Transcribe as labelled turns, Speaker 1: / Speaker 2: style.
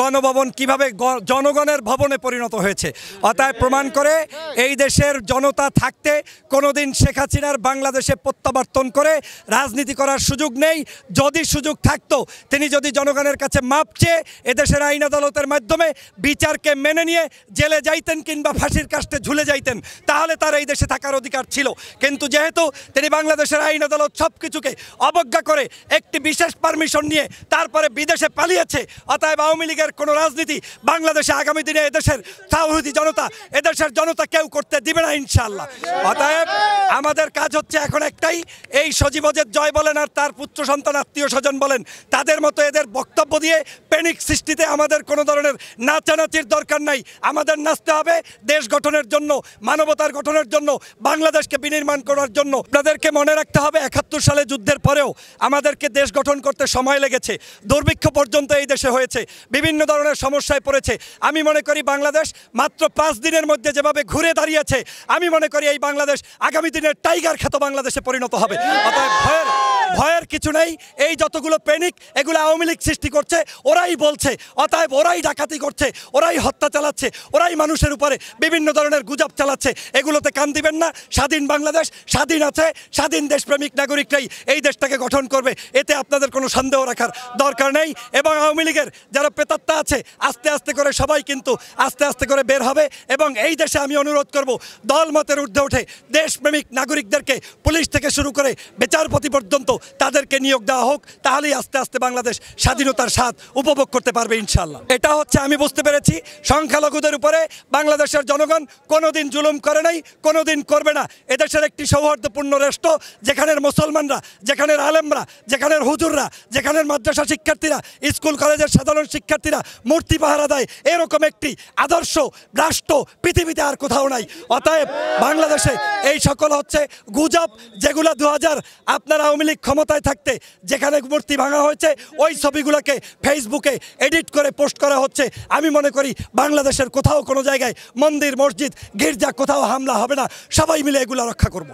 Speaker 1: গণভবন কিভাবে জনগণের ভবনে পরিণত হয়েছে। অতএব প্রমাণ করে এই দেশের জনতা থাকতে কোনোদিন শেখ হাসিনার বাংলাদেশে প্রত্যাবর্তন করে রাজনীতি করার সুযোগ নেই। যদি সুযোগ থাকতো, তিনি যদি জনগণের কাছে মাপ চেয়ে এদেশের আইন আদালতের মাধ্যমে বিচারকে মেনে নিয়ে জেলে যাইতেন কিংবা ফাঁসির কাস্টে ঝুলে যাইতেন, তাহলে তার এই দেশে থাকার অধিকার ছিল। কিন্তু যেহেতু তিনি বাংলাদেশের আইন আদালত সব কিছুকে অবজ্ঞা করে একটি বিশেষ পারমিশন নিয়ে তারপরে বিদেশে পালিয়েছে, অতএব আওয়ামী লীগের কোনো রাজনীতি বাংলাদেশে আগামী দিনে এদেশের তাওহীদি জনতা, এদেশের জনতা কেউ করতে দিবে না ইনশাআল্লাহ। অতএব আমাদের কাজ হচ্ছে এখন একটাই, এই সজীবজের জয় বলেন আর তার পুত্র সন্তান আত্মীয় স্বজন বলেন, তাদের মতো এদের বক্তব্য দিয়ে প্যানিক সৃষ্টিতে আমাদের কোনো ধরনের নাচানাচির দরকার নাই। আমাদের নাচতে হবে দেশ গঠনের জন্য, মানবতার গঠনের জন্য, বাংলাদেশকে বিনির্মাণ করার জন্য। আপনাদেরকে মনে রাখতে হবে ৭১ সালে যুদ্ধের পরেও আমাদেরকে দেশ গঠন করতে সময় লেগেছে। দুর্ভিক্ষ পর্যন্ত এই দেশে হয়েছে, বিভিন্ন ধরনের সমস্যায় পড়েছে। আমি মনে করি বাংলাদেশ মাত্র ৫ দিনের মধ্যে যেভাবে ঘুরে দাঁড়িয়েছে, আমি মনে করি এই বাংলাদেশ আগামী দিনের টাইগার খ্যাত বাংলাদেশে পরিণত হবে। অতএব ভয়ের কিছু নেই। এই যতগুলো প্যানিক, এগুলো আওয়ামী লীগ সৃষ্টি করছে, ওরাই বলছে। অতএব ওরাই ডাকাতি করছে, ওরাই হত্যা চালাচ্ছে, ওরাই মানুষের উপরে বিভিন্ন ধরনের গুজব চালাচ্ছে। এগুলোতে কান দিবেন না। স্বাধীন বাংলাদেশ স্বাধীন আছে, স্বাধীন দেশপ্রেমিক নাগরিকরাই এই দেশটাকে গঠন করবে, এতে আপনাদের কোনো সন্দেহ রাখার দরকার নেই। এবং আওয়ামী লীগের যারা প্রেতাত্মা আছে, আস্তে আস্তে করে সবাই কিন্তু আস্তে আস্তে করে বের হবে। এবং এই দেশে আমি অনুরোধ করব, দলমতের ঊর্ধ্বে উঠে দেশপ্রেমিক নাগরিকদেরকে পুলিশ থেকে শুরু করে বিচারপতি পর্যন্ত তাদেরকে নিয়োগ দেওয়া হোক, তাহলেই আস্তে আস্তে বাংলাদেশ স্বাধীনতার স্বাদ উপভোগ করতে পারবে ইনশাআল্লাহ। এটা হচ্ছে আমি বুঝতে পেরেছি, সংখ্যালঘুদের উপরে বাংলাদেশের জনগণ কোনোদিন জুলুম করে নাই, কোনোদিন করবে না। এদেশের একটি সৌহার্দ্যপূর্ণ রাষ্ট্র, যেখানের মুসলমানরা, যেখানের আলেমরা, যেখানের হুজুররা, যেখানের মাদ্রাসা শিক্ষার্থীরা, স্কুল কলেজের সাধারণ শিক্ষার্থীরা মূর্তি পাহারা দেয়, এরকম একটি আদর্শ রাষ্ট্র পৃথিবীতে আর কোথাও নাই। অতএব বাংলাদেশে এই সকল হচ্ছে গুজব, যেগুলো 2000 আপনার আওয়ামী লীগ ক্ষমতায় থাকতে যেখানে মূর্তি ভাঙা হয়েছে, ওই ছবিগুলোকে ফেসবুকে এডিট করে পোস্ট করা হচ্ছে। আমি মনে করি বাংলাদেশের কোথাও কোনো জায়গায় মন্দির, মসজিদ, গির্জা কোথাও হামলা হবে না। সবাই মিলে এগুলো রক্ষা করব।